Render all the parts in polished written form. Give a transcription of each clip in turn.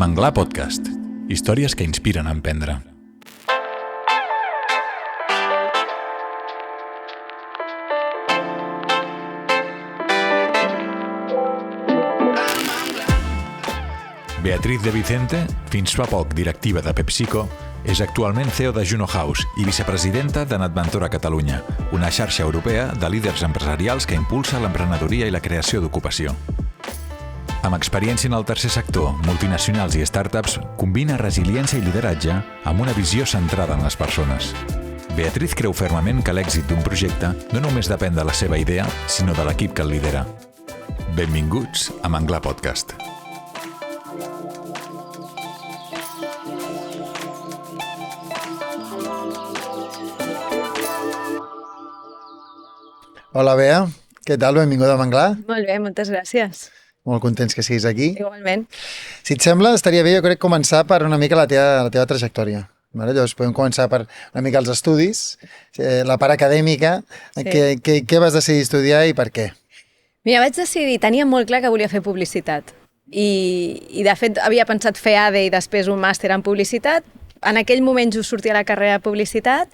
Manglar Podcast. Històries que inspiren a emprendre. Beatriz de Vicente, fins fa poc directiva de PepsiCo, és actualment CEO de Juno House i vicepresidenta de Natventura Catalunya, una xarxa europea de líders empresarials que impulsa l'emprenedoria i la creació d'ocupació. Amb experiència en el tercer sector, multinacionals i startups, combina resiliència i lideratge amb una visió centrada en les persones. Beatriz creu fermament que l'èxit d'un projecte no només depèn de la seva idea, sinó de l'equip que el lidera. Benvinguts a Manglar Podcast. Hola, Bea. Què tal? Benvinguda a Manglar. Molt bé, moltes gràcies. Molt contents que siguis aquí. Igualment. Si et sembla, estaria bé, jo crec, començar per una mica la teva trajectòria. Vale? Llavors podem començar per una mica els estudis, la part acadèmica. Sí. Què vas decidir estudiar i per què? Mira, vaig decidir, tenia molt clar que volia fer publicitat. I de fet, havia pensat fer ADE i després un màster en publicitat. En aquell moment just sortia la carrera de publicitat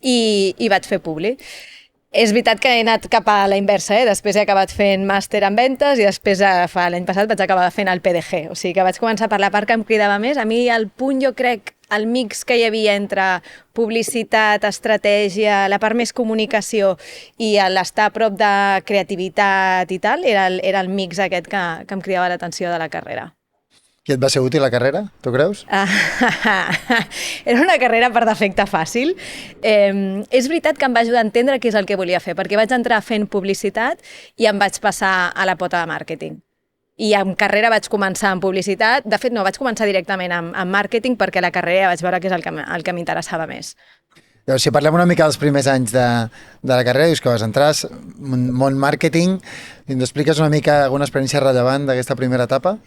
i vaig fer publi. És veritat que he anat cap a la inversa, Després he acabat fent màster en ventes i després l'any passat vaig acabar fent el PDG. O sigui que vaig començar per la part que em cridava més. A mi el punt, jo crec, el mix que hi havia entre publicitat, estratègia, la part més comunicació i l'estar a prop de creativitat i tal, era el mix aquest que em cridava l'atenció de la carrera. I et va ser útil la carrera, tu creus? Era una carrera per defecte fàcil. És veritat que em va ajudar a entendre què és el que volia fer, perquè vaig entrar fent publicitat i em vaig passar a la pota de màrqueting. I en carrera vaig començar en publicitat. De fet, no, vaig començar directament en màrqueting perquè a la carrera vaig veure que és el que m'interessava més. Llavors, si parlem una mica dels primers anys de la carrera, dius que vas entrar en món màrqueting, i ens expliques una mica alguna experiència rellevant d'aquesta primera etapa?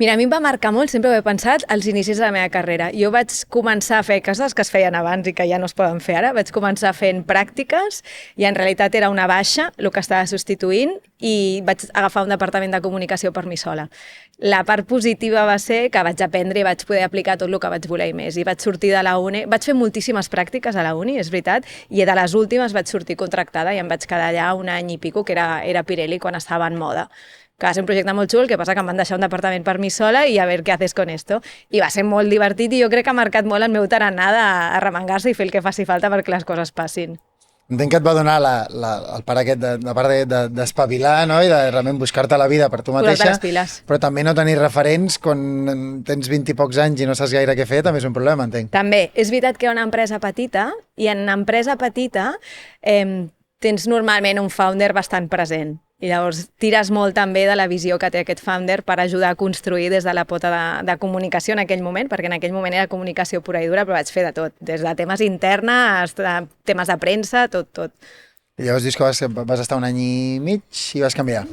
Mira, a mi em va marcar molt, sempre ho he pensat, als inicis de la meva carrera. Jo vaig començar a fer coses que es feien abans i que ja no es poden fer ara. Vaig començar fent pràctiques i en realitat era una baixa el que estava substituint i vaig agafar un departament de comunicació per mi sola. La part positiva va ser que vaig aprendre i vaig poder aplicar tot el que vaig voler i més. I vaig sortir de la uni, vaig fer moltíssimes pràctiques a la uni, és veritat, i de les últimes vaig sortir contractada i em vaig quedar allà un any i pico, que era Pirelli quan estava en moda. Que va ser un projecte molt xul, el que passa que em van deixar un departament per mi sola i a veure què haces con esto. I va ser molt divertit i jo crec que ha marcat molt el meu tarannà de remengar-se i fer el que faci falta perquè les coses passin. Entenc que et va donar el part aquest d'espavilar, no? I de realment buscar-te la vida per tu mateixa, però també no tenir referents quan tens 20 i pocs anys i no saps gaire què fer, també és un problema, entenc. També. És veritat que hi ha una empresa petita i en una empresa petita tens normalment un founder bastant present. I llavors tires molt també de la visió que té aquest founder per ajudar a construir des de la pota de comunicació en aquell moment, perquè en aquell moment era comunicació pura i dura, però vaig fer de tot, des de temes internes, temes de premsa, tot. I llavors dius que vas estar un any i mig i vas canviar.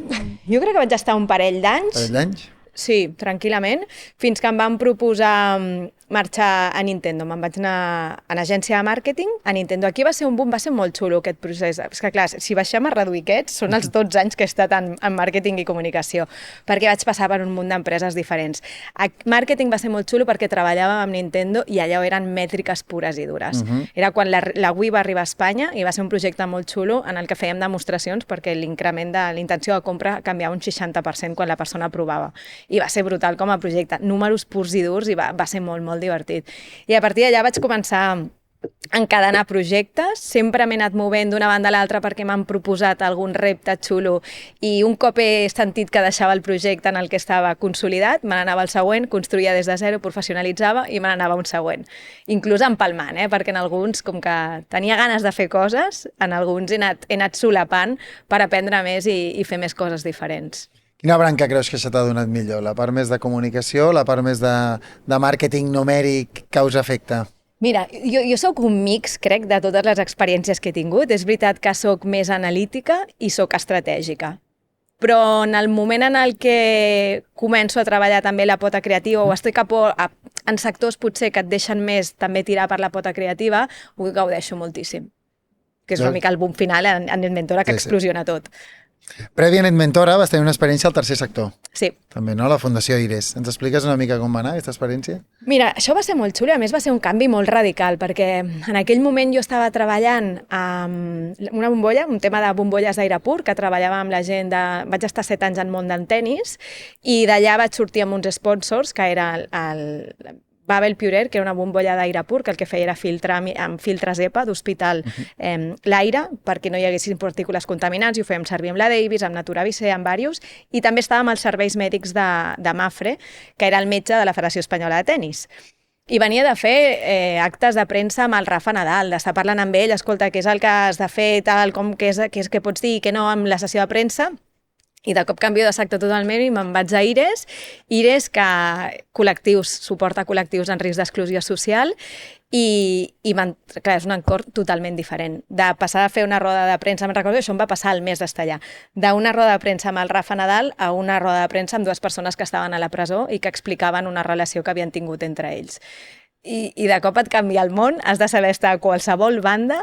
Jo crec que vaig estar un parell d'anys. Parell d'anys? Sí, tranquil·lament, fins que em van proposar marxar a Nintendo. Me'n vaig anar a l'agència de màrqueting a Nintendo. Aquí va ser un boom, va ser molt xulo aquest procés. És que clar, si baixem a reduir aquests, són els 12 anys que he estat en màrqueting i comunicació, perquè vaig passar per un munt d'empreses diferents. Màrqueting va ser molt xulo perquè treballàvem amb Nintendo i allò eren mètriques pures i dures. Era quan la Wii va arribar a Espanya i va ser un projecte molt xulo en el que fèiem demostracions perquè l'increment de l'intenció de compra canviava un 60% quan la persona provava. I va ser brutal com a projecte, números purs i durs i va ser molt, molt divertit. I a partir d'allà vaig començar a encadenar projectes, sempre m'he anat movent d'una banda a l'altra perquè m'han proposat algun repte xulo i un cop he sentit que deixava el projecte en el que estava consolidat, me n'anava al següent, construïa des de zero, professionalitzava i me n'anava un següent. Inclús empalmant, perquè en alguns, com que tenia ganes de fer coses, en alguns he anat solapant per aprendre més i fer més coses diferents. Quina branca creus que se t'ha donat millor? La part més de comunicació, la part més de màrqueting numèric causa-efecte? Mira, jo sóc un mix, crec, de totes les experiències que he tingut. És veritat que sóc més analítica i sóc estratègica. Però en el moment en el que començo a treballar també la pota creativa o estic en sectors potser que et deixen més també tirar per la pota creativa, ho gaudeixo moltíssim. Que és una mica el boom final en Inventora que explosiona tot. Prèvia a Netmentora vas tenir una experiència al tercer sector. Sí. També, no? La Fundació Ires. Ens expliques una mica com va anar aquesta experiència? Mira, això va ser molt xulo i a més va ser un canvi molt radical perquè en aquell moment jo estava treballant amb una bombolla, un tema de bombolles d'aire pur, que treballava amb la gent de... Vaig estar 7 anys en món del tennis i d'allà vaig sortir amb uns sponsors, que era el Babel Purer, que era una bombolla d'aire pur, que el que feia era filtrar amb filtres EPA d'hospital l'aire perquè no hi haguessin partícules contaminants i ho fèiem servir amb la Davis, amb Naturavise, amb diversos, i també estàvem als serveis mèdics de Mafre, que era el metge de la Federació Espanyola de Tenis. I venia de fer actes de premsa amb el Rafa Nadal, d'estar parlant amb ell, escolta, què és el que has de fer, tal, què és que pots dir i què no amb la sessió de premsa. I de cop canvio de sector totalment i me'n vaig a Ires, que suporta col·lectius en risc d'exclusió social i clar, és un entorn totalment diferent. De passar a fer una roda de premsa, me'n recordo, això em va passar el mes d'estar allà, d'una roda de premsa amb el Rafa Nadal a una roda de premsa amb 2 persones que estaven a la presó i que explicaven una relació que havien tingut entre ells. I de cop et canvia el món, has de saber estar a qualsevol banda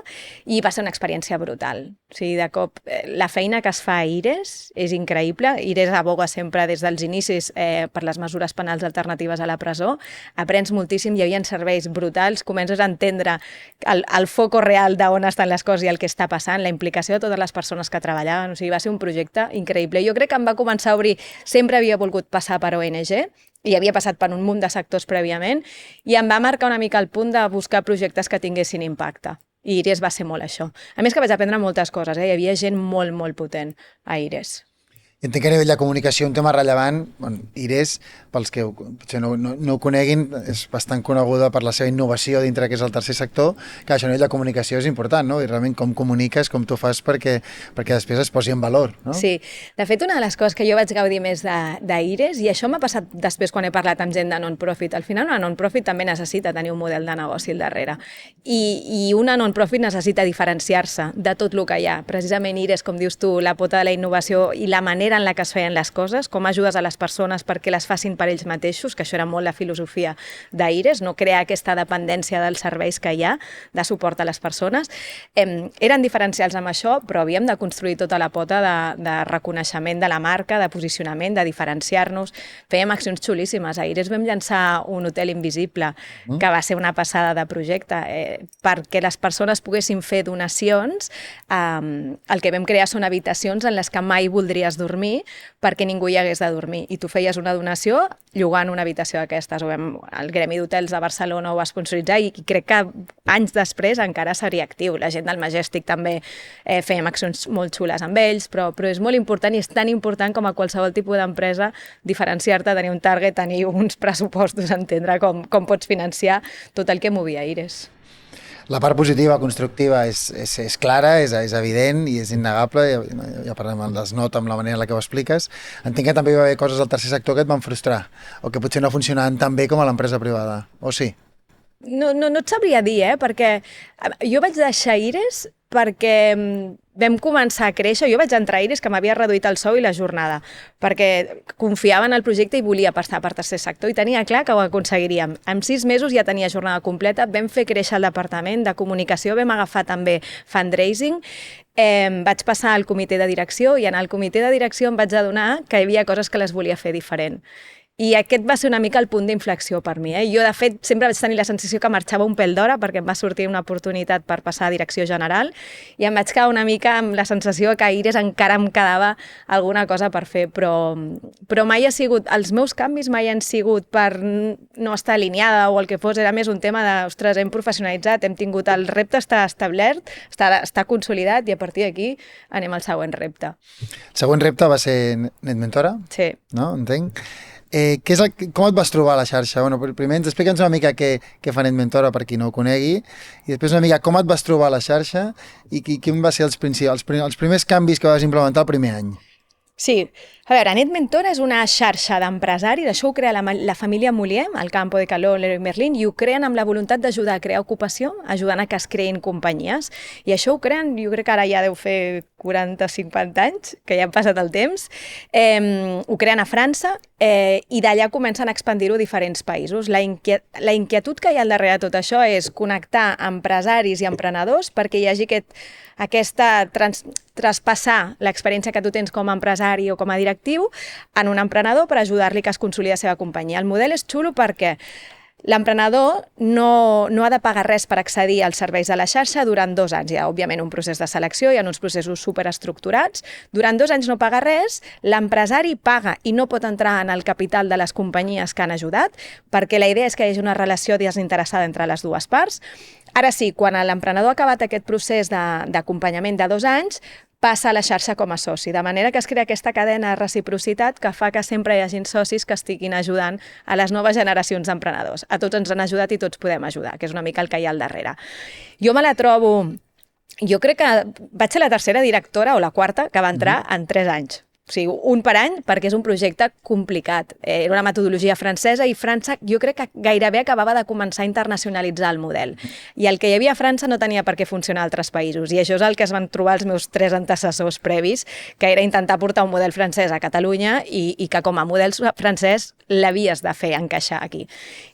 i va ser una experiència brutal. O sigui, de cop, la feina que es fa a Ires és increïble. Ires aboga sempre des dels inicis per les mesures penals alternatives a la presó. Aprens moltíssim, hi havia serveis brutals, comences a entendre el foco real d'on estan les coses i el que està passant, la implicació de totes les persones que treballaven. O sigui, va ser un projecte increïble. Jo crec que em va començar a obrir, sempre havia volgut passar per ONG, i havia passat per un munt de sectors prèviament, i em va marcar una mica el punt de buscar projectes que tinguessin impacte. I Ires va ser molt això. A més que vaig aprendre moltes coses, hi havia gent molt, molt potent a Ires. I entenc que a nivell de comunicació un tema rellevant, Ires, pels que potser no ho coneguin, és bastant coneguda per la seva innovació dintre que és el tercer sector, que això a nivell de comunicació és important, no? I realment com comuniques, com tu fas perquè després es posi en valor, no? Sí. De fet, una de les coses que jo vaig gaudir més d'Ires, i això m'ha passat després quan he parlat amb gent de non-profit, al final una non-profit també necessita tenir un model de negoci al darrere. I una non-profit necessita diferenciar-se de tot el que hi ha. Precisament Ires, com dius tu, la pota de la innovació i la manera en la que es feien les coses, com ajudes a les persones perquè les facin per ells mateixos, que això era molt la filosofia d'Ires, no crear aquesta dependència dels serveis que hi ha de suport a les persones. Eren diferencials amb això, però havíem de construir tota la pota de reconeixement de la marca, de posicionament, de diferenciar-nos. Fèiem accions xulíssimes. A Ires vam llançar un hotel invisible, que va ser una passada de projecte, perquè les persones poguessin fer donacions. El que vam crear són habitacions en les que mai voldries dormir perquè ningú hi hagués de dormir. I tu feies una donació llogant una habitació d'aquestes. El Gremi d'Hotels de Barcelona ho va sponsoritzar i crec que anys després encara seria actiu. La gent del Majestic també fèiem accions molt xules amb ells, però és molt important i és tan important com a qualsevol tipus d'empresa diferenciar-te, tenir un target, tenir uns pressupostos, entendre com pots financiar tot el que movia Ires. La part positiva, constructiva, és clara, és evident i és innegable, ja parlem dels not amb la manera en la que ho expliques. Entenc que també hi va haver coses al tercer sector que et van frustrar, o que potser no funcionaven tan bé com a l'empresa privada, o sí? No et sabria dir, perquè jo vaig deixar Ires perquè vam començar a créixer. Jo vaig entrar a Ires, que m'havia reduït el sou i la jornada, perquè confiava en el projecte i volia passar per tercer sector i tenia clar que ho aconseguiríem. En 6 mesos ja tenia jornada completa, vam fer créixer el departament de comunicació, vam agafar també fundraising, vaig passar al comitè de direcció i en el comitè de direcció em vaig adonar que hi havia coses que les volia fer diferent. I aquest va ser una mica el punt d'inflexió per mi. Jo, de fet, sempre vaig tenir la sensació que marxava un pèl d'hora perquè em va sortir una oportunitat per passar a direcció general i em vaig quedar una mica amb la sensació que a Ires encara em quedava alguna cosa per fer, però mai ha sigut... Els meus canvis mai han sigut per no estar alineada o el que fos, era més un tema de, ostres, hem professionalitzat, hem tingut el repte, està establert, està consolidat i a partir d'aquí anem al següent repte. El següent repte va ser Netmentora? Sí. No? Entenc. Com et vas trobar a la xarxa? Primer explica'ns una mica què fa Netmentora per qui no ho conegui i després una mica com et vas trobar a la xarxa i quin va ser els primers canvis que vas implementar el primer any. Sí, A veure, Net Mentora és una xarxa d'empresaris, això ho crea la família Molière, al Campo de Calor, Leroy Merlin, i ho creen amb la voluntat d'ajudar a crear ocupació, ajudant a que es creïn companyies. I això ho creen, jo crec que ara ja deu fer 40 o 50 anys, que ja han passat el temps. Ho creen a França i d'allà comencen a expandir-ho a diferents països. La inquietud que hi ha al darrere de tot això és connectar empresaris i emprenedors perquè hi hagi traspassar l'experiència que tu tens com a empresari o com a directiu en un emprenedor per ajudar-li que es consolidi la seva companyia. El model és xulo perquè l'emprenedor no ha de pagar res per accedir als serveis de la xarxa durant 2 anys. Hi ha, òbviament, un procés de selecció, hi ha uns processos superestructurats. Durant 2 anys no paga res, l'empresari paga i no pot entrar en el capital de les companyies que han ajudat, perquè la idea és que hi hagi una relació desinteressada entre les dues parts. Ara sí, quan l'emprenedor ha acabat aquest procés d'acompanyament de 2 anys, passa a la xarxa com a soci, de manera que es crea aquesta cadena de reciprocitat que fa que sempre hi hagi socis que estiguin ajudant a les noves generacions d'emprenedors. A tots ens han ajudat i tots podem ajudar, que és una mica el que hi ha al darrere. Jo me la trobo... Jo crec que vaig ser la tercera directora o la quarta que va entrar en 3 anys. O sigui, un per any, perquè és un projecte complicat. Era una metodologia francesa i França jo crec que gairebé acabava de començar a internacionalitzar el model. I el que hi havia a França no tenia per què funcionar a altres països. I això és el que es van trobar els meus 3 antecessors previs, que era intentar portar un model francès a Catalunya i que com a model francès l'havies de fer encaixar aquí.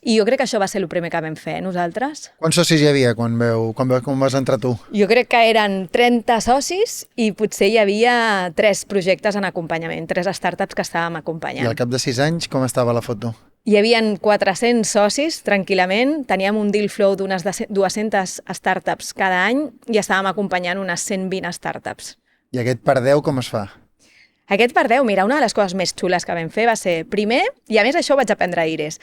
I jo crec que això va ser el primer que vam fer, nosaltres. Quants socis hi havia quan vas entrar tu? Jo crec que eren 30 socis i potser hi havia 3 projectes en acompanyament, 3 startups que estàvem acompanyant. I al cap de 6 anys com estava la foto? Hi havia 400 socis, tranquil·lament, teníem un deal flow d'unes 200 startups cada any i estàvem acompanyant unes 120 startups. I aquest per 10 com es fa? Aquest per 10, mira, una de les coses més xules que vam fer va ser, primer, i a més això ho vaig aprendre a Ires,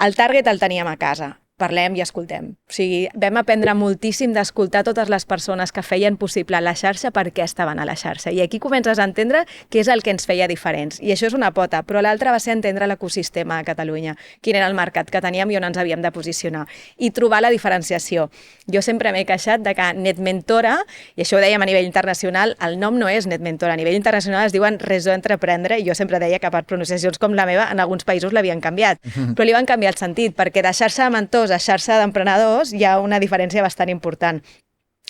el target el teníem a casa. Parlem i escoltem. O sigui, vam aprendre moltíssim d'escoltar totes les persones que feien possible la xarxa per què estaven a la xarxa. I aquí comences a entendre què és el que ens feia diferents. I això és una pota, però l'altra va ser entendre l'ecosistema a Catalunya, quin era el mercat que teníem i on ens havíem de posicionar. I trobar la diferenciació. Jo sempre m'he queixat de que Net Mentora, i això ho dèiem a nivell internacional, el nom no és Net Mentora. A nivell internacional es diuen Réseau Entreprendre, i jo sempre deia que per pronunciacions com la meva, en alguns països l'havien canviat. Però li van canviar el sentit, perquè de xarxa de mentors a xarxa d'emprenedors hi ha una diferència bastant important.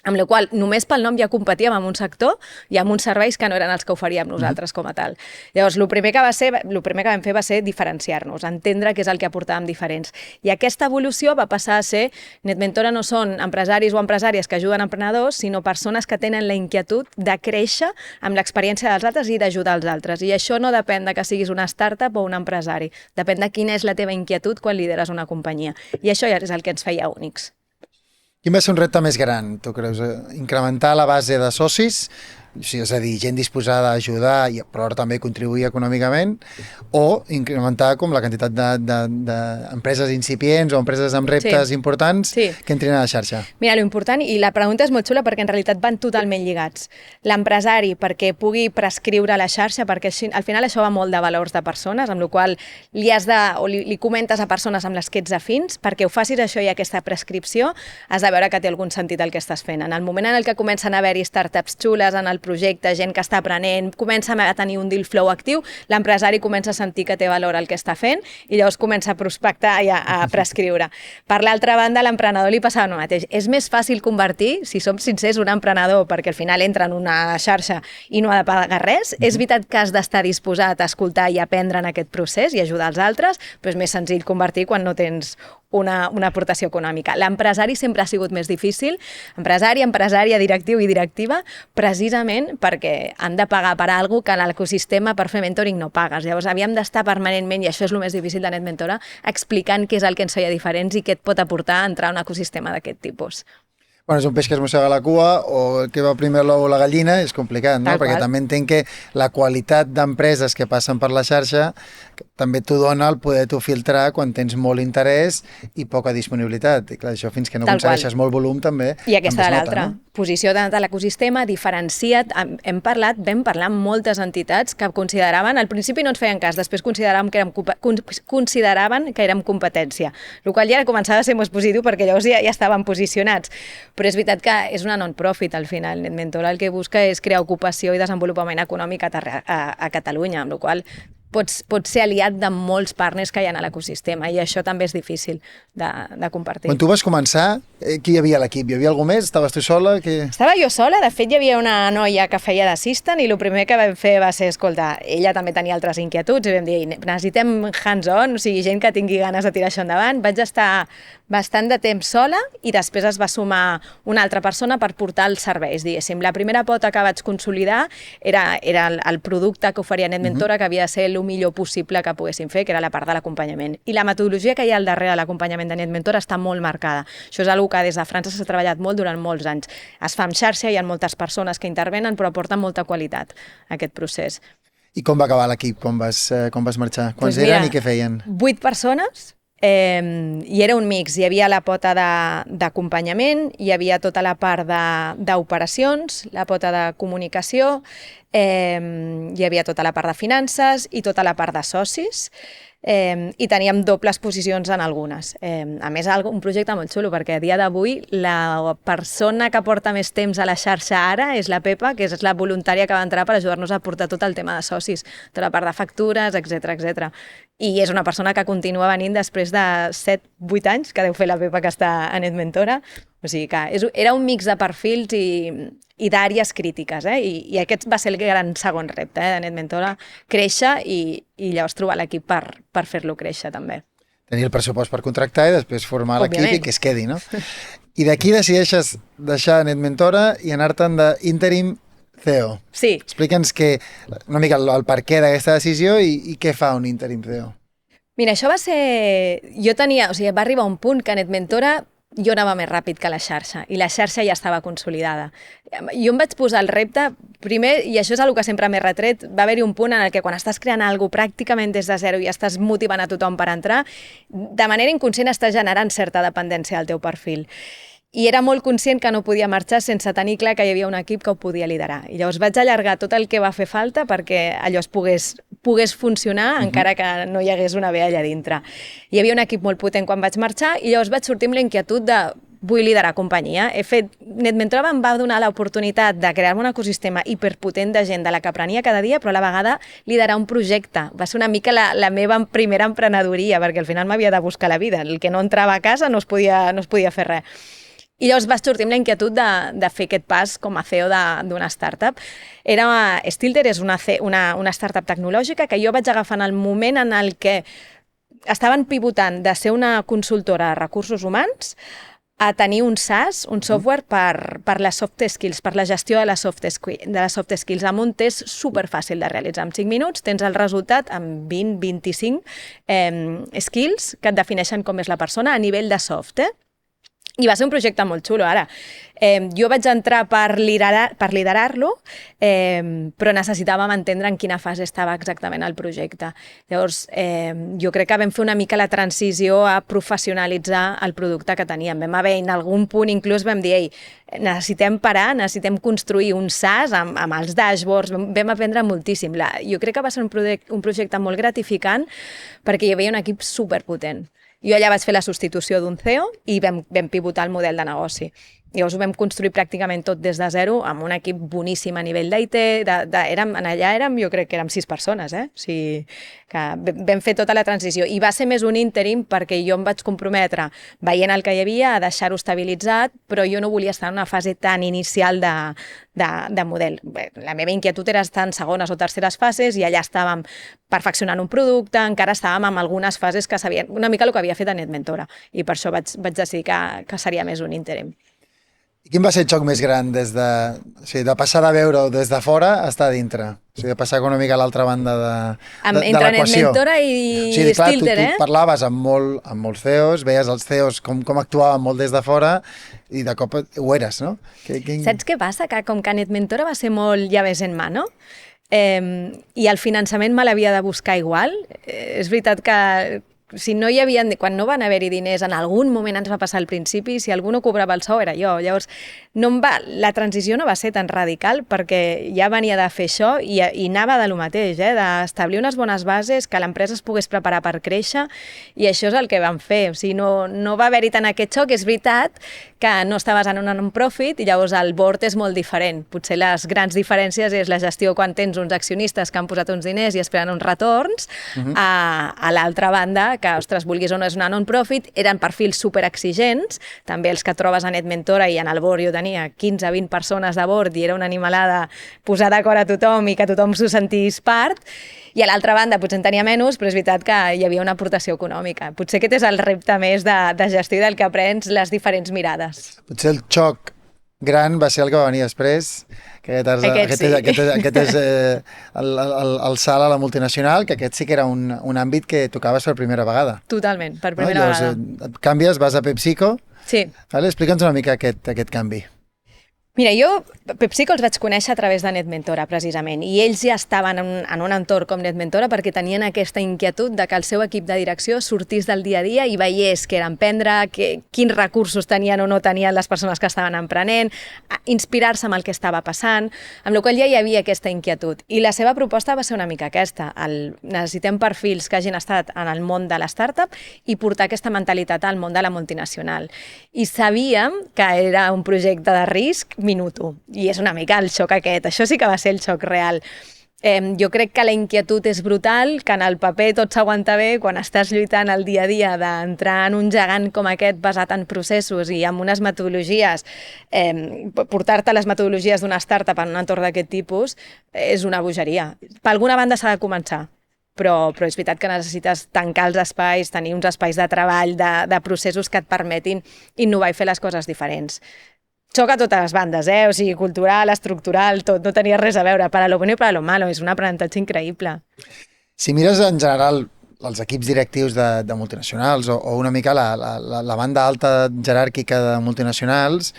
Amb la qual només pel nom ja competíem amb un sector i amb uns serveis que no eren els que oferíem nosaltres com a tal. Llavors, el primer que vam fer va ser diferenciar-nos, entendre què és el que aportàvem diferents. I aquesta evolució va passar a ser, Net Mentora no són empresaris o empresàries que ajuden emprenedors, sinó persones que tenen la inquietud de créixer amb l'experiència dels altres i d'ajudar els altres. I això no depèn de que siguis una startup o un empresari, depèn de quina és la teva inquietud quan lideres una companyia. I això ja és el que ens feia únics. Quin va ser un repte més gran, tu creus? Incrementar la base de socis, és a dir, gent disposada a ajudar, però també contribuir econòmicament, o incrementar com la quantitat d'empreses incipients o empreses amb reptes importants que entrin a la xarxa? Mira, l'important, i la pregunta és molt xula perquè en realitat van totalment lligats. L'empresari perquè pugui prescriure la xarxa, perquè al final això va molt de valors de persones, amb la qual li comentes a persones amb les que ets afins, perquè ho facis això i aquesta prescripció, has de veure que té algun sentit el que estàs fent. En el moment en el que comencen a haver-hi startups xules en el projecte, gent que està aprenent, comença a tenir un deal flow actiu, l'empresari comença a sentir que té valor el que està fent i llavors comença a prospectar i a prescriure. Per l'altra banda, a l'emprenedor li passava el mateix. És més fàcil convertir, si som sincers, un emprenedor, perquè al final entra en una xarxa i no ha de pagar res. És veritat que has d'estar disposat a escoltar i aprendre en aquest procés i ajudar els altres, però és més senzill convertir quan no tens una aportació econòmica. L'empresari sempre ha sigut més difícil, empresària, directiu i directiva, precisament perquè han de pagar per alguna cosa que en l'ecosistema per fer mentoring no pagues. Llavors havíem d'estar permanentment, i això és el més difícil de Net Mentora, explicant què és el que ens feia diferents i què et pot aportar a entrar a un ecosistema d'aquest tipus. Bueno, és un peix que es mossega la cua o que va primer l'ou o la gallina, és complicat, no? Perquè també entenc que la qualitat d'empreses que passen per la xarxa també t'ho dona el poder-t'ho filtrar quan tens molt interès i poca disponibilitat. I clar, això fins que no aconsegueixes molt volum també. I aquesta de l'altra. posició de l'ecosistema, diferencia't, vam parlar amb moltes entitats que consideraven, al principi no ens feien cas, després consideraven que érem competència, el qual ja començava a ser més positiu perquè llavors ja estaven posicionats, però és veritat que és una non-profit al final. NetMentora el que busca és crear ocupació i desenvolupament econòmic a Catalunya, amb la qual pots ser aliat de molts partners que hi ha a l'ecosistema i això també és difícil de compartir. Quan tu vas començar, qui hi havia a l'equip? Hi havia algú més? Estaves tu sola? Estava jo sola, de fet hi havia una noia que feia d'assistant i el primer que vam fer va ser, escolta, ella també tenia altres inquietuds i vam dir, necessitem hands-on, o sigui, gent que tingui ganes de tirar això endavant. Vaig estar bastant de temps sola i després es va sumar una altra persona per portar els serveis, diguéssim. La primera pota que vaig consolidar era el producte que oferia NetMentora, que havia de ser el millor possible que poguéssim fer, que era la part de l'acompanyament. I la metodologia que hi ha al darrere de l'acompanyament de NetMentora està molt marcada. Això és una que des de França s'ha treballat molt durant molts anys. Es fa en xarxa, hi ha moltes persones que intervenen, però aporten molta qualitat a aquest procés. I com va acabar l'equip quan vas marxar? Quants eren i què feien? 8 persones, i era un mix. Hi havia la pota d'acompanyament, hi havia tota la part d'operacions, la pota de comunicació, hi havia tota la part de finances i tota la part de socis, i teníem dobles posicions en algunes. A més, un projecte molt xulo, perquè a dia d'avui la persona que porta més temps a la xarxa ara és la Pepa, que és la voluntària que va entrar per ajudar-nos a portar tot el tema de socis, tota la part de factures, etc. I és una persona que continua venint després de 7-8 anys, que deu fer la Pepa que està a NetMentora. O sigui que era un mix de perfils i d'àrees crítiques, i aquest va ser el gran segon repte de NetMentora, créixer i llavors trobar l'equip per fer-lo créixer també. Tenir el pressupost per contractar i després formar l'equip i que es quedi, no? I d'aquí decideixes deixar NetMentora i anar-te'n d'interim CEO. Sí. Explica'ns una mica el perquè d'aquesta decisió i què fa un interim CEO. Mira, això va ser... va arribar un punt que NetMentora jo anava més ràpid que la xarxa i la xarxa ja estava consolidada. Jo em vaig posar el repte, primer, i això és una que sempre m'he retret, va haver-hi un punt en el que quan estàs creant alguna cosa pràcticament des de zero i estàs motivant a tothom per entrar, de manera inconscient estàs generant certa dependència del teu perfil. I era molt conscient que no podia marxar sense tenir clar que hi havia un equip que ho podia liderar. I llavors vaig allargar tot el que va fer falta perquè allò es pogués funcionar encara que no hi hagués una vea allà dintre. Hi havia un equip molt potent quan vaig marxar i llavors vaig sortir amb la inquietud de vull liderar companyia. NetMentora em va donar l'oportunitat de crear-me un ecosistema hiperpotent de gent de la que aprenia cada dia, però a la vegada liderar un projecte. Va ser una mica la meva primera emprenedoria, perquè al final m'havia de buscar la vida. El que no entrava a casa no es podia fer res. I llavors vaig sortir amb la inquietud de fer aquest pas com a CEO d'una startup. Stilter és una startup tecnològica que jo vaig agafar en el moment en el que estaven pivotant de ser una consultora de recursos humans a tenir un SaaS, un software per les soft skills, per la gestió de les soft skills, amb un test superfàcil de realitzar. En 5 minuts tens el resultat amb 20-25 skills que et defineixen com és la persona a nivell de soft, I va ser un projecte molt xulo, ara. Jo vaig entrar per liderar-lo, però necessitàvem entendre en quina fase estava exactament el projecte. Llavors, jo crec que vam fer una mica la transició a professionalitzar el producte que teníem. Vam haver, en algun punt, inclús vam dir, ei, necessitem parar, necessitem construir un SaaS amb els dashboards, vam aprendre moltíssim. Jo crec que va ser un projecte molt gratificant perquè hi havia un equip superpotent. Jo allà vaig fer la substitució d'un CEO i vam pivotar el model de negoci. Llavors ho vam construir pràcticament tot des de zero amb un equip boníssim a nivell d'IT. Allà jo crec que érem 6 persones. O sigui, que vam fer tota la transició. I va ser més un ínterim perquè jo em vaig comprometre, veient el que hi havia, a deixar-ho estabilitzat, però jo no volia estar en una fase tan inicial de model. La meva inquietud era estar en segones o terceres fases i allà estàvem perfeccionant un producte, encara estàvem en algunes fases que sabien una mica el que havia fet a NetMentora i per això vaig decidir que seria més un ínterim. I quin va ser el xoc més gran de passar de veure-ho des de fora a estar a dintre? O sigui, de passar una mica a l'altra banda de l'equació. Entre NetMentora i Stilter, Tu parlaves amb molts CEOs, veies els CEOs com actuaven molt des de fora i de cop ho eres, no? Saps què passa? Que com que NetMentora va ser molt llaves en mano, i el finançament me l'havia de buscar igual, és veritat que si no hi havia, quan no van haver-hi diners, en algun moment ens va passar al principi, si algú no cobrava el sou era jo. Llavors, la transició no va ser tan radical perquè ja venia de fer això i anava de lo mateix, d'establir unes bones bases, que l'empresa es pogués preparar per créixer, i això és el que vam fer. O sigui, no va haver-hi tant aquest xoc. És veritat que no estaves en un non-profit i llavors el board és molt diferent. Potser les grans diferències és la gestió quan tens uns accionistes que han posat uns diners i esperen uns retorns. A l'altra banda, que, ostres, vulguis o no és una non-profit, eren perfils superexigents, també els que trobes a NetMentora, i en el board jo tenia 15-20 persones de board i era una animalada posar d'acord a tothom i que tothom s'ho sentís part. I a l'altra banda potser en tenia menys, però és veritat que hi havia una aportació econòmica. Potser aquest és el repte més de gestió i del que aprens les diferents mirades. Potser el xoc gran va ser el que va venir després, que aquest és el salt a la multinacional, que aquest sí que era un àmbit que tocaves per primera vegada. Totalment, per primera vegada. Et canvies, vas a PepsiCo. Sí. Explica'ns una mica aquest canvi. Mira, jo PepsiCo els vaig conèixer a través de NetMentora, precisament, i ells ja estaven en un entorn com NetMentora perquè tenien aquesta inquietud de que el seu equip de direcció sortís del dia a dia i veiés què era emprendre, quins recursos tenien o no tenien les persones que estaven emprenent, inspirar-se amb el que estava passant, amb la qual ja hi havia aquesta inquietud. I la seva proposta va ser una mica aquesta. Necessitem perfils que hagin estat en el món de la startup i portar aquesta mentalitat al món de la multinacional. I sabíem que era un projecte de risc minuto, i és una mica el xoc aquest. Això sí que va ser el xoc real. Jo crec que la inquietud és brutal, que en el paper tot s'aguanta bé, quan estàs lluitant el dia a dia d'entrar en un gegant com aquest basat en processos i amb unes metodologies, portar-te les metodologies d'una startup en un entorn d'aquest tipus és una bogeria. Per alguna banda s'ha de començar, però és veritat que necessites tancar els espais, tenir uns espais de treball, de processos que et permetin innovar i fer les coses diferents. Xoc a totes les bandes, o sigui, cultural, estructural, tot, no tenia res a veure, para lo bueno i para lo malo, és un aprenentatge increïble. Si mires en general els equips directius de multinacionals o una mica la banda alta jeràrquica de multinacionals,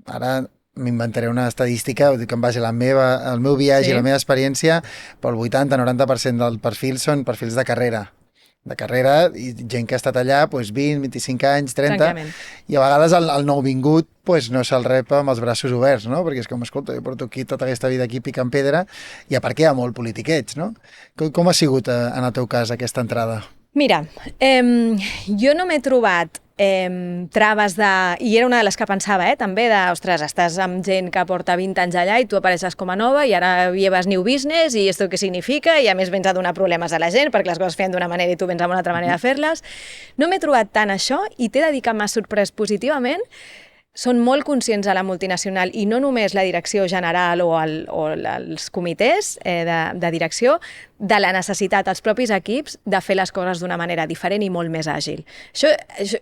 ara m'inventaré una estadística, ho dic en base al meu viatge i la meva experiència, però el 80-90% del perfil són perfils de carrera, i gent que ha estat allà 20, 25 anys, 30, i a vegades el nouvingut no se'l rep amb els braços oberts, no? Perquè és com, escolta, jo porto aquí tota aquesta vida aquí picant pedra, i a part que hi ha molt politiqueig, no? Com ha sigut en el teu cas aquesta entrada? Mira, jo no m'he trobat traves i era una de les que pensava, també, ostres, estàs amb gent que porta 20 anys allà i tu apareixes com a nova i ara lleves new business i esto què significa, i a més vens a donar problemes a la gent perquè les coses feien d'una manera i tu vens amb una altra manera de fer-les. No m'he trobat tant això, i t'he de dir que m'ha sorprès positivament. Són molt conscients a la multinacional, i no només la direcció general o els comitès de direcció, de la necessitat als propis equips de fer les coses d'una manera diferent i molt més àgil.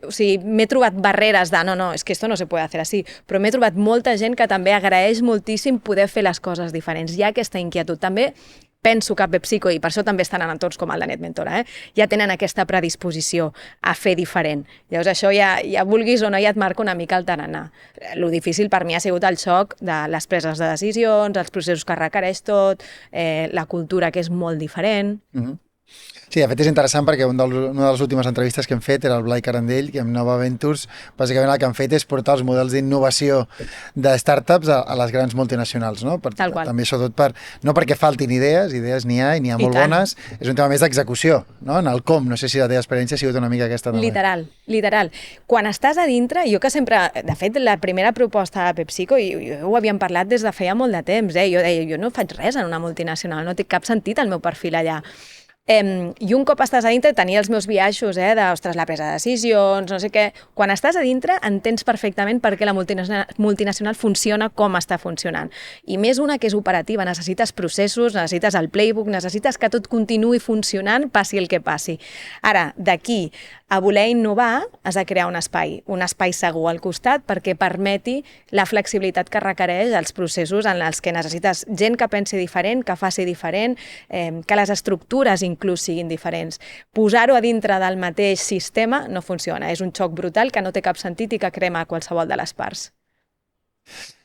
O sigui, m'he trobat barreres de no, és que esto no se puede hacer así, però m'he trobat molta gent que també agraeix moltíssim poder fer les coses diferents. Hi ha aquesta inquietud. També penso que PepsiCo, i per això també estan en entorns com el de NetMentora, ja tenen aquesta predisposició a fer diferent. Llavors això ja vulguis o no ja et marca una mica el tarannà. Lo difícil per mi ha sigut el xoc de les preses de decisions, els processos que requereix tot, la cultura que és molt diferent. Sí, de fet és interessant perquè una de les últimes entrevistes que hem fet era el Blai Carandell, que amb Nova Ventures, bàsicament el que han fet és portar els models d'innovació de startups a les grans multinacionals, no? També sobretot no perquè faltin idees n'hi ha i n'hi ha molt bones, és un tema més d'execució, no? En el com, no sé si la teva experiència ha sigut una mica aquesta també. Literal. Quan estàs a dintre, jo que sempre, de fet, la primera proposta de PepsiCo, i ho havíem parlat des de feia molt de temps, jo deia, jo no faig res en una multinacional, no té cap sentit el meu perfil allà. I un cop estàs a dintre, tenia els meus biaixos d'ostres, la presa de decisions, no sé què. Quan estàs a dintre entens perfectament per què la multinacional funciona com està funcionant. I més una que és operativa, necessites processos, necessites el playbook, necessites que tot continuï funcionant, passi el que passi. Ara, d'aquí a voler innovar, has de crear un espai segur al costat perquè permeti la flexibilitat que requereix els processos en els que necessites gent que pensi diferent, que faci diferent, que les estructures inclús siguin diferents. Posar-ho a dintre del mateix sistema no funciona. És un xoc brutal que no té cap sentit i que crema qualsevol de les parts.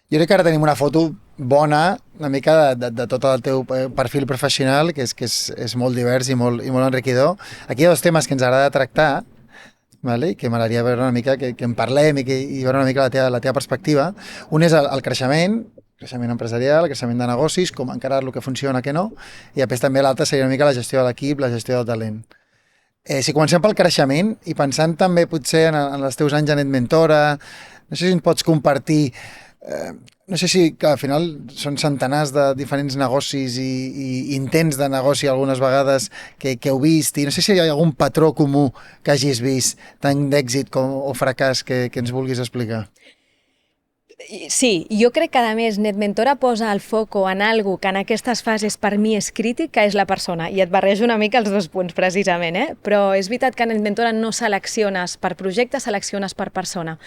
Jo crec que ara tenim una foto bona una mica de tot el teu perfil professional, que és molt divers i molt enriquidor. Aquí hi ha dos temes que ens agrada tractar, vale? Que m'agradaria veure una mica, que en parlem i veure una mica la teva perspectiva. Un és el creixement empresarial, el creixement de negocis, com encarar el que funciona, què no, i després també l'altre seria una mica la gestió de l'equip, la gestió del talent. Si comencem pel creixement i pensant també potser en els teus anys a NetMentora, no sé si ens pots compartir, no sé si que al final són centenars de diferents negocis i intents de negoci algunes vegades que heu vist, i no sé si hi ha algun patró comú que hagis vist, tant d'èxit o fracàs, que ens vulguis explicar. Sí, jo crec que a més NetMentora posa el foco en algo que en aquestes fases per mi és crític, que és la persona, i et barrejo una mica els dos punts precisament, però és veritat que en NetMentora no selecciones per projecte, selecciones per persona.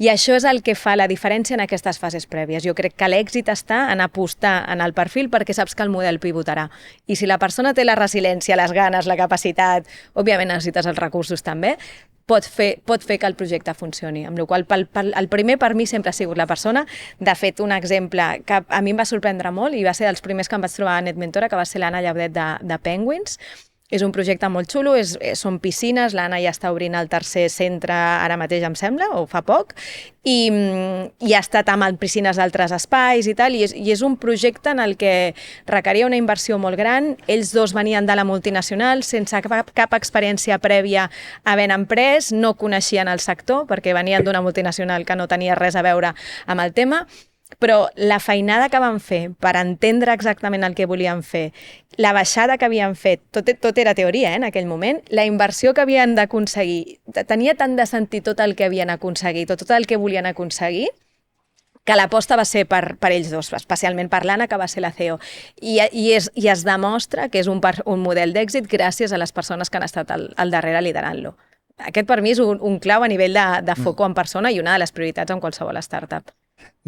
I això és el que fa la diferència en aquestes fases prèvies. Jo crec que l'èxit està en apostar en el perfil perquè saps que el model pivotarà. I si la persona té la resiliència, les ganes, la capacitat, òbviament necessites els recursos també, pot fer que el projecte funcioni. Amb la qual cosa, el primer per mi sempre ha sigut la persona. De fet, un exemple que a mi em va sorprendre molt i va ser dels primers que em vaig trobar a NetMentora, que va ser l'Anna Llaudet de Penguins. És un projecte molt xulo, són piscines, l'Anna ja està obrint el tercer centre ara mateix, em sembla, o fa poc, i ha estat amb piscines d'altres espais i tal, i és un projecte en el que requeria una inversió molt gran. Ells dos venien de la multinacional sense cap experiència prèvia havent emprès, no coneixien el sector perquè venien d'una multinacional que no tenia res a veure amb el tema, però la feinada que van fer per entendre exactament el que volien fer, la baixada que havien fet, tot era teoria en aquell moment, la inversió que havien d'aconseguir, tenia tant de sentit tot el que havien aconseguit, tot el que volien aconseguir, que l'aposta va ser per ells dos, especialment per l'Anna, que va ser la CEO. I es demostra que és un model d'èxit gràcies a les persones que han estat al darrere liderant-lo. Aquest per mi és un clau a nivell de foco en persona i una de les prioritats en qualsevol startup.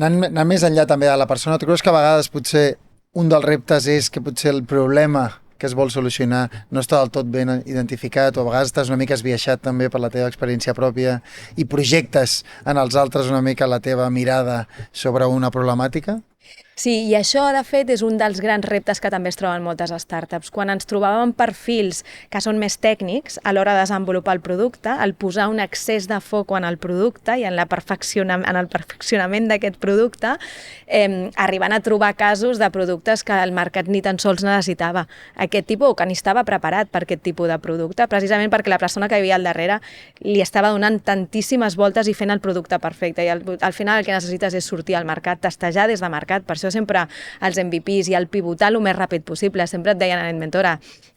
Anant més enllà també de la persona, tu creus que a vegades potser un dels reptes és que potser el problema que es vol solucionar no està del tot ben identificat, o a vegades estàs una mica esbiaixat també per la teva experiència pròpia i projectes en els altres una mica la teva mirada sobre una problemàtica? Sí, i això, de fet, és un dels grans reptes que també es troben moltes startups. Quan ens trobàvem perfils que són més tècnics a l'hora de desenvolupar el producte, el posar un excés de foc en el producte i en el perfeccionament d'aquest producte, arribant a trobar casos de productes que el mercat ni tan sols necessitava. Aquest tipus, o que ni estava preparat per aquest tipus de producte, precisament perquè la persona que hi havia al darrere li estava donant tantíssimes voltes i fent el producte perfecte. I al final el que necessites és sortir al mercat, testejar des de mercat. Per això sempre els MVPs i el pivotar el més ràpid possible. Sempre et deien a NetMentora,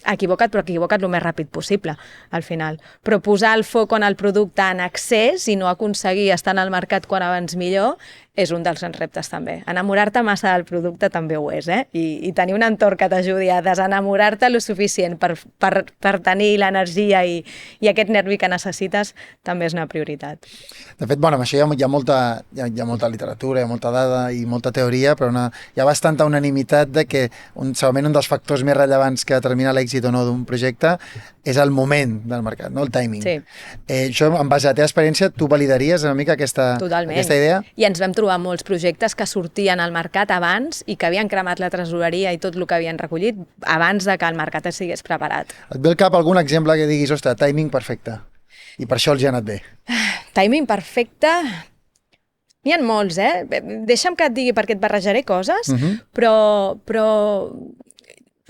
equivoca't, però equivoca't el més ràpid possible, al final. Però posar el foc en el producte en excés i no aconseguir estar en el mercat quan abans millor és un dels grans reptes també. Enamorar-te massa del producte també ho és, I tenir un entorn que t'ajudi a desenamorar-te lo suficient per tenir l'energia i aquest nervi que necessites també és una prioritat. De fet, amb això hi ha molta literatura, hi ha molta dada i molta teoria, però hi ha bastanta unanimitat de que segurament un dels factors més rellevants que determina l'èxit o no d'un projecte és el moment del mercat, no? El timing. Sí. Això, en base a la teva experiència, tu validaries una mica aquesta idea? I ens vam trobar molts projectes que sortien al mercat abans i que havien cremat la tresoreria i tot el que havien recollit abans de que el mercat estigués preparat. Et ve al cap algun exemple que diguis, ostres, timing perfecte, i per això els hi ha anat bé? Timing perfecte... N'hi ha molts, Deixa'm que et digui perquè et barrejaré coses, però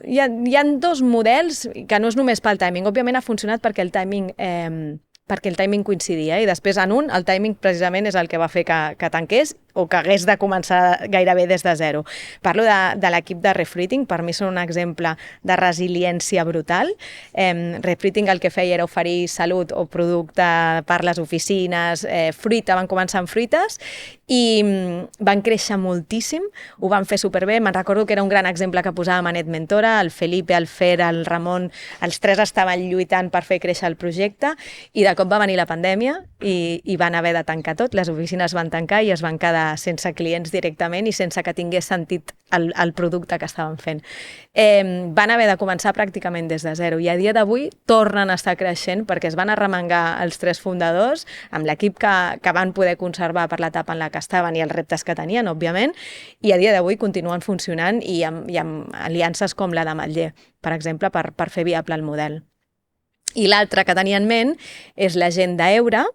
hi ha dos models que no és només pel timing. Òbviament ha funcionat perquè el timing coincidia i després en el timing precisament és el que va fer que tanqués o que hagués de començar gairebé des de zero. Parlo de l'equip de Refruiting, per mi són un exemple de resiliència brutal. Refruiting el que feia era oferir salut o producte per les oficines, fruita, van començar amb fruites i van créixer moltíssim, ho van fer superbé. Me'n recordo que era un gran exemple que posàvem a NetMentora, el Felipe, el Fer, el Ramon, els tres estaven lluitant per fer créixer el projecte i de cop va venir la pandèmia i van haver de tancar tot, les oficines van tancar i es van quedar sense clients directament i sense que tingués sentit el producte que estaven fent. Van haver de començar pràcticament des de zero i a dia d'avui tornen a estar creixent perquè es van arremangar els 3 fundadors amb l'equip que van poder conservar per l'etapa en la que estaven i els reptes que tenien, òbviament, i a dia d'avui continuen funcionant i amb aliances com la de Matller, per exemple, per fer viable el model. I l'altre que tenia en ment és la gent d'Eura.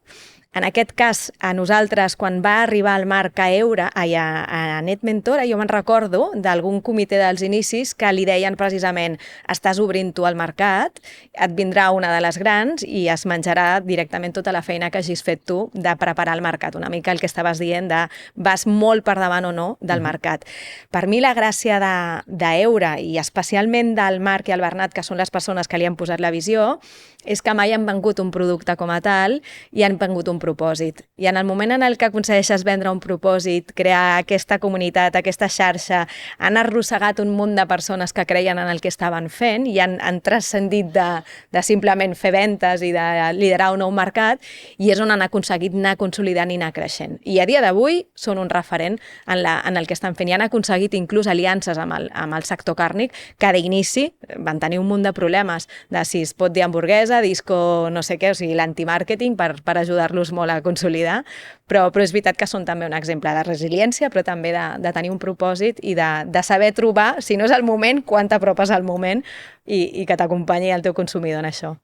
En aquest cas, a nosaltres, quan va arribar el Marc a Eura, a NetMentora, jo me'n recordo d'algun comitè dels inicis que li deien precisament estàs obrint tu al mercat, et vindrà una de les grans i es menjarà directament tota la feina que hagis fet tu de preparar el mercat. Una mica el que estaves dient de vas molt per davant o no del mercat. Per mi la gràcia d'Eura i especialment del Marc i el Bernat, que són les persones que li han posat la visió, és que mai han vengut un producte com a tal i han vengut un propòsit. I en el moment en el que aconsegueixes vendre un propòsit, crear aquesta comunitat, aquesta xarxa, han arrossegat un munt de persones que creien en el que estaven fent i han transcendit de simplement fer ventes i de liderar un nou mercat i és on han aconseguit anar consolidant i anar creixent. I a dia d'avui són un referent en el que estan fent i han aconseguit inclús aliances amb el sector càrnic que d'inici van tenir un munt de problemes de si es pot dir hamburguesa, disco, no sé què, o sigui, l'antimàrqueting per ajudar-los molt a consolidar, però és veritat que són també un exemple de resiliència, però també de tenir un propòsit i de saber trobar, si no és el moment, quan t'apropes al moment i que t'acompanyi el teu consumidor en això.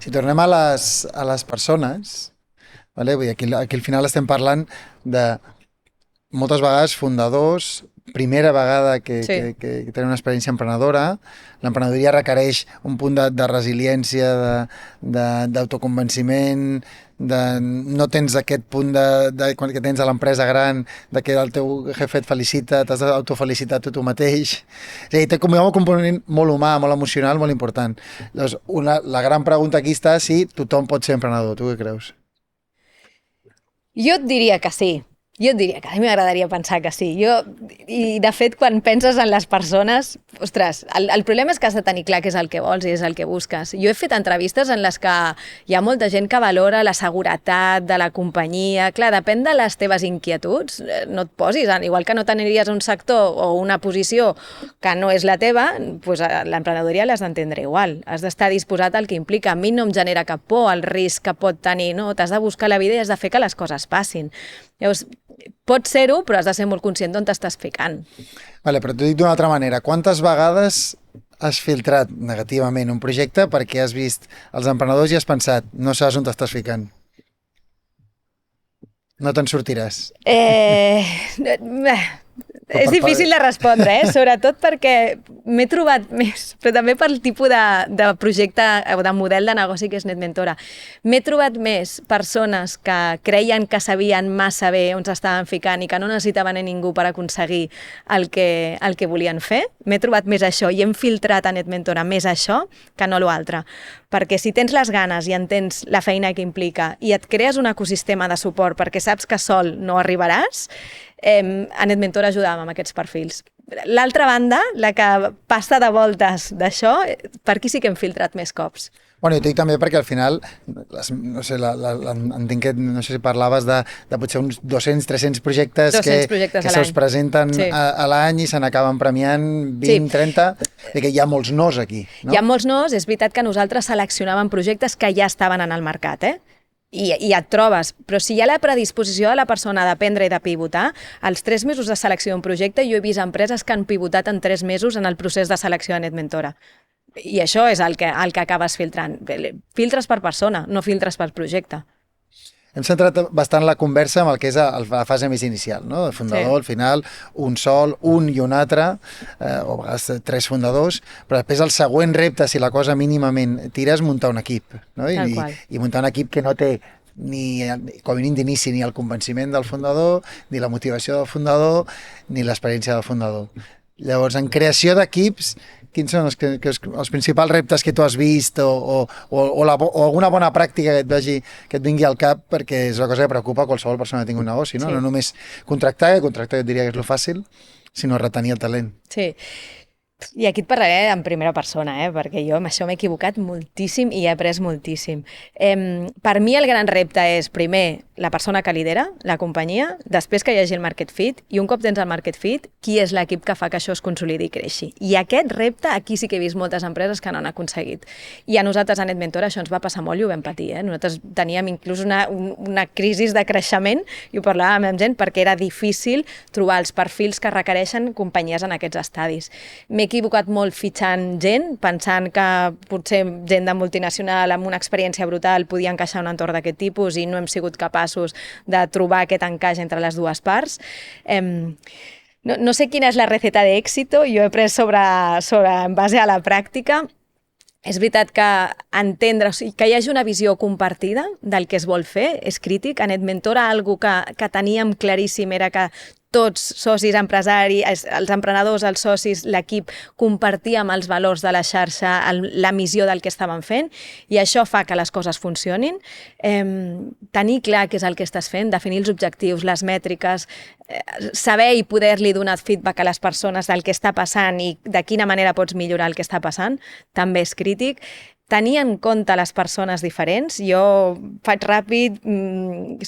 Si tornem a les persones, vale? Vull dir, aquí al final estem parlant de moltes vegades fundadors, primera vegada que tenen una experiència emprenedora. L'emprenedoria requereix un punt de resiliència, d'autoconvenciment, no tens aquest punt que tens a l'empresa gran, de que el teu jefe et felicita, t'has d'autofelicitar tu mateix. És a dir, té com un component molt humà, molt emocional, molt important. Llavors, la gran pregunta aquí està si tothom pot ser emprenedor. Tu què creus? Jo et diria que sí. Jo et diria que a mi m'agradaria pensar que sí. I de fet, quan penses en les persones, ostres, el problema és que has de tenir clar què és el que vols i és el que busques. Jo he fet entrevistes en les que hi ha molta gent que valora la seguretat de la companyia. Clar, depèn de les teves inquietuds. No et posis, igual que no t'aniries a un sector o una posició que no és la teva, doncs l'emprenedoria l'has d'entendre igual. Has d'estar disposat al que implica. A mi no em genera cap por el risc que pot tenir, no? T'has de buscar la vida i has de fer que les coses passin. Llavors, pot ser-ho, però has de ser molt conscient d'on t'estàs ficant. Vale, però t'ho dic d'una altra manera. Quantes vegades has filtrat negativament un projecte perquè has vist els emprenedors i has pensat no saps on t'estàs ficant? No te'n sortiràs. És difícil de respondre, sobretot perquè m'he trobat més, però també pel tipus de projecte o de model de negoci que és NetMentora. M'he trobat més persones que creien que sabien massa bé on s'estaven ficant i que no necessitaven a ningú per aconseguir el que volien fer. M'he trobat més això i hem filtrat a NetMentora més això que no l'altre. Perquè si tens les ganes i entens la feina que implica i et crees un ecosistema de suport perquè saps que sol no arribaràs, a NetMentora ajudàvem amb aquests perfils. L'altra banda, la que passa de voltes d'això, per aquí sí que hem filtrat més cops. Bueno, jo dic també perquè al final, no sé, entenc que no sé si parlaves de potser uns 200-300 projectes que se'ls presenten a l'any i se n'acaben premiant 20-30, i que hi ha molts nos aquí. Hi ha molts nos, és veritat que nosaltres seleccionàvem projectes que ja estaven en el mercat, i et trobes, però si hi ha la predisposició de la persona d'aprendre i de pivotar, als 3 mesos de selecció d'un projecte jo he vist empreses que han pivotat en 3 mesos en el procés de selecció de NetMentora. I això és el que acabes filtrant. Filtres per persona, no filtres per projecte. Hem centrat bastant la conversa amb el que és la fase més inicial, no? El fundador, al final, un sol, un i un altre, o a vegades 3 fundadors, però després el següent repte, si la cosa mínimament tira, és muntar un equip, no? I muntar un equip que no té ni, com a mínim d'inici, ni el convenciment del fundador, ni la motivació del fundador, ni l'experiència del fundador. Llavors, en creació d'equips, quins són els principals reptes que tu has vist o alguna bona pràctica que et vingui al cap, perquè és una cosa que preocupa a qualsevol persona que tingui un negoci, no? Sí. No només contractar jo et diria que és lo fàcil, sinó retenir el talent. Sí. I aquí et parlaré en primera persona, perquè jo amb això m'he equivocat moltíssim i he après moltíssim. Per mi el gran repte és, primer, la persona que lidera la companyia, després que hi hagi el market fit, i un cop tens el market fit, qui és l'equip que fa que això es consolidi i creixi. I aquest repte, aquí sí que he vist moltes empreses que no han aconseguit. I a nosaltres, a NetMentor, això ens va passar molt i ho vam patir. Nosaltres teníem inclús una crisi de creixement, i ho parlàvem amb gent, perquè era difícil trobar els perfils que requereixen companyies en aquests estadis. M'he equivocat molt fitxant gent, pensant que potser gent de multinacional amb una experiència brutal podia encaixar en un entorn d'aquest tipus i no hem sigut capaços de trobar aquest encaix entre les dues parts. No sé quina és la receta d'èxito, jo he après en base a la pràctica. És veritat que entendre, que hi hagi una visió compartida del que es vol fer és crític. A NetMentor, algo que teníem claríssim era que tots, socis, empresaris, els emprenedors, els socis, l'equip, compartíem els valors de la xarxa, la missió del que estaven fent, i això fa que les coses funcionin. Tenir clar què és el que estàs fent, definir els objectius, les mètriques, saber i poder-li donar feedback a les persones del que està passant i de quina manera pots millorar el que està passant, també és crític. Tenir en compte les persones diferents. Jo faig ràpid,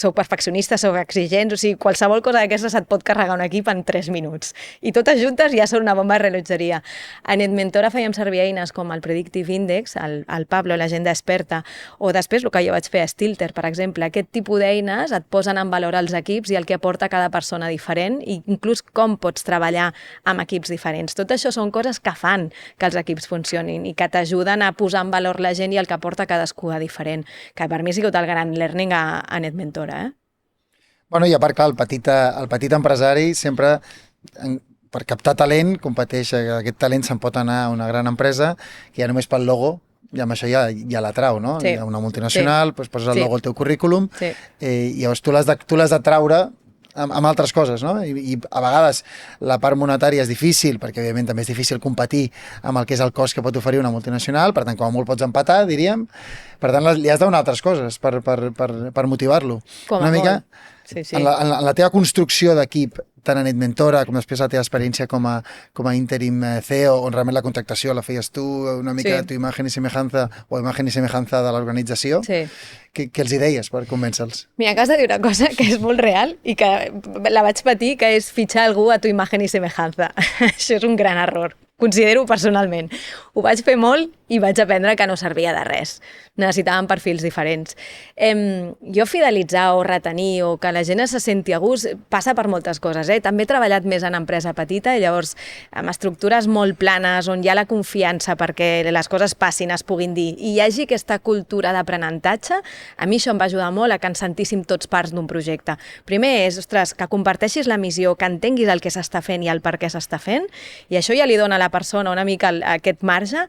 soc perfeccionista, soc exigent, o sigui, qualsevol cosa d'aquestes et pot carregar un equip en 3 minuts. I totes juntes ja són una bomba de rellotgeria. A NetMentor fèiem servir eines com el Predictive Index, el Pablo, l'agenda experta, o després el que jo vaig fer a Stilter, per exemple. Aquest tipus d'eines et posen en valor els equips i el que aporta cada persona diferent, i inclús com pots treballar amb equips diferents. Tot això són coses que fan que els equips funcionin i que t'ajuden a posar en valor la gent i el que aporta cadascú de diferent, que per mi ha sigut el gran learning a NetMentor. Bueno, i a part, clar, el petit empresari sempre, per captar talent, competeix, aquest talent se'n pot anar a una gran empresa que ja només pel logo, i amb això ja l'atrau, no? Sí. Hi ha una multinacional, doncs poses el logo al teu currículum, sí. I llavors tu l'has de traure amb altres coses, no? I a vegades la part monetària és difícil, perquè evidentment també és difícil competir amb el que és el cost que pot oferir una multinacional, per tant, com a molt pots empatar, diríem. Per tant, li has de donar altres coses per motivar-lo. Com a molt. Sí. En la teva construcció d'equip, tant a NetMentor com després la teva experiència com a interim CEO, on realment la contractació la feies tu, una mica de tu imagen i semejanza, o imagen i semejanza de l'organització, què els hi deies per convèncer-los? Mira, acabes de dir una cosa que és molt real i que la vaig patir, que és fitxar algú a tu imagen i semejanza. Això és un gran error. Considero personalment. Ho vaig fer molt i vaig aprendre que no servia de res. Necessitàvem perfils diferents. Jo fidelitzar o retenir o que la gent se senti a gust passa per moltes coses. També he treballat més en empresa petita i llavors amb estructures molt planes on hi ha la confiança perquè les coses passin, es puguin dir, i hi hagi aquesta cultura d'aprenentatge. A mi això em va ajudar molt a que ens sentíssim tots parts d'un projecte. Primer és, ostres, que comparteixis la missió, que entenguis el que s'està fent i el per què s'està fent, i això ja li dona a la persona una mica aquest marge.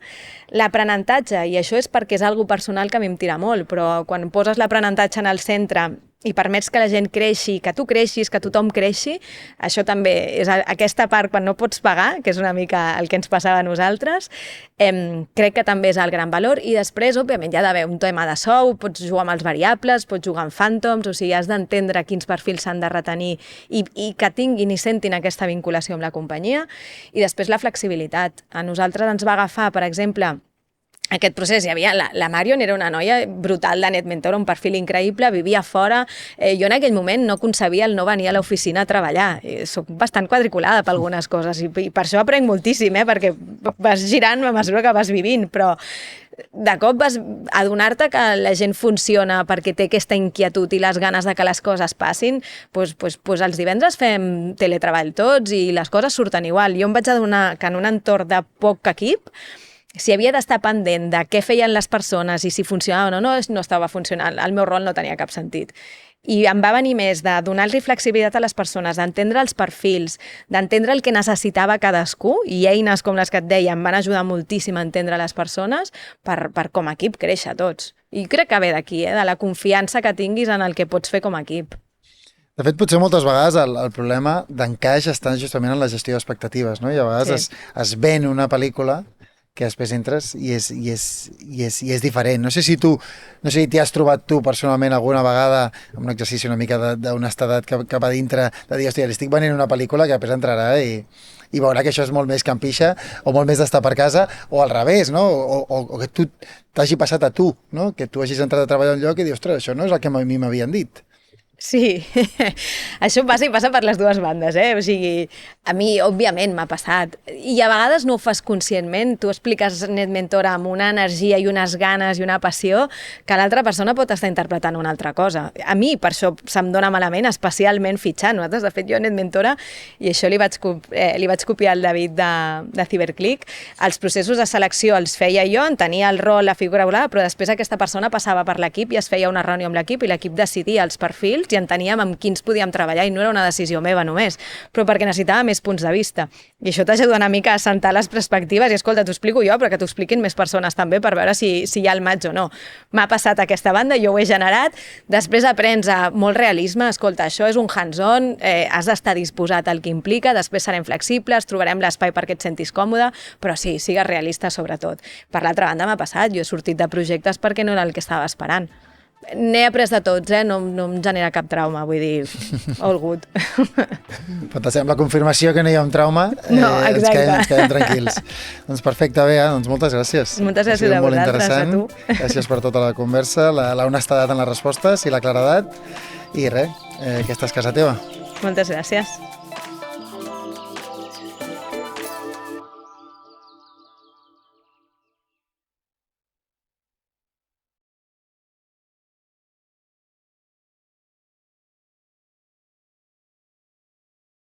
L'aprenentatge, i això és perquè és algo personal que a mi em tira molt, però quan poses l'aprenentatge en el centre i permets que la gent creixi, que tu creixis, que tothom creixi, això també és aquesta part quan no pots pagar, que és una mica el que ens passava a nosaltres, crec que també és el gran valor. I després, òbviament, hi ha d'haver un tema de sou, pots jugar amb els variables, pots jugar amb phantoms, o sigui, has d'entendre quins perfils s'han de retenir i que tinguin i sentin aquesta vinculació amb la companyia. I després la flexibilitat. A nosaltres ens va agafar, per exemple, aquest procés. Hi havia la Marion, era una noia brutal de NetMentor, un perfil increïble, vivia fora. Jo en aquell moment no concebia el no venir a l'oficina a treballar. Soc bastant quadriculada per algunes coses i per això aprenc moltíssim, perquè vas girant a mesura que vas vivint, però de cop vas adonar-te que la gent funciona perquè té aquesta inquietud i les ganes de que les coses passin, doncs els divendres fem teletreball tots i les coses surten igual. Jo em vaig adonar que en un entorn de poc equip, si havia d'estar pendent de què feien les persones i si funcionaven o no, no estava funcionant. El meu rol no tenia cap sentit. I em va venir més de donar-li flexibilitat a les persones, d'entendre els perfils, d'entendre el que necessitava cadascú, i eines com les que et deia em van ajudar moltíssim a entendre les persones per com a equip créixer tots. I crec que ve d'aquí, de la confiança que tinguis en el que pots fer com a equip. De fet, potser moltes vegades el problema d'encaix està justament en la gestió d'expectatives, no? I a vegades es ven una pel·lícula que després entres i és diferent. No sé si t'hi has trobat tu personalment alguna vegada amb un exercici una mica d'honestedat cap a dintre, de dir, hòstia, li estic venent una pel·lícula que després entrarà i veurà que això és molt més campixa o molt més d'estar per casa, o al revés, no? O que t'hagi passat a tu, no? Que tu hagis entrat a treballar a un lloc i dius, ostres, això no és el que a mi m'havien dit. Sí, això passa i passa per les dues bandes, O sigui, a mi, òbviament, m'ha passat. I a vegades no ho fas conscientment. Tu expliques NetMentora amb una energia i unes ganes i una passió que l'altra persona pot estar interpretant una altra cosa. A mi, per això, se'm dona malament, especialment fitxant. Nosaltres, de fet, jo a NetMentora, i això li vaig copiar al David de Cyberclick, els processos de selecció els feia jo, en tenia el rol, la figura volada, però després aquesta persona passava per l'equip i es feia una reunió amb l'equip i l'equip decidia els perfils i enteníem amb quins podíem treballar i no era una decisió meva només, però perquè necessitava més punts de vista. I això t'ajuda una mica a assentar les perspectives i escolta, t'ho explico jo, però que t'ho expliquin més persones també per veure si hi ha el maig o no. M'ha passat aquesta banda, jo ho he generat, després aprens a molt realisme, escolta, això és un hands-on, has d'estar disposat al que implica, després serem flexibles, trobarem l'espai perquè et sentis còmode, però sí, sigues realista sobretot. Per l'altra banda m'ha passat, jo he sortit de projectes perquè no era el que estava esperant. N'he après de tots, no em genera cap trauma, vull dir, all good. Però sembla confirmació que no hi ha un trauma, no, exacte. Ens quedem tranquils. Doncs perfecte, Bea, doncs moltes gràcies. Moltes gràcies a vosaltres, a tu. Gràcies per tota la conversa, la honestedat en les respostes i la claredat. I res, aquesta és casa teva. Moltes gràcies.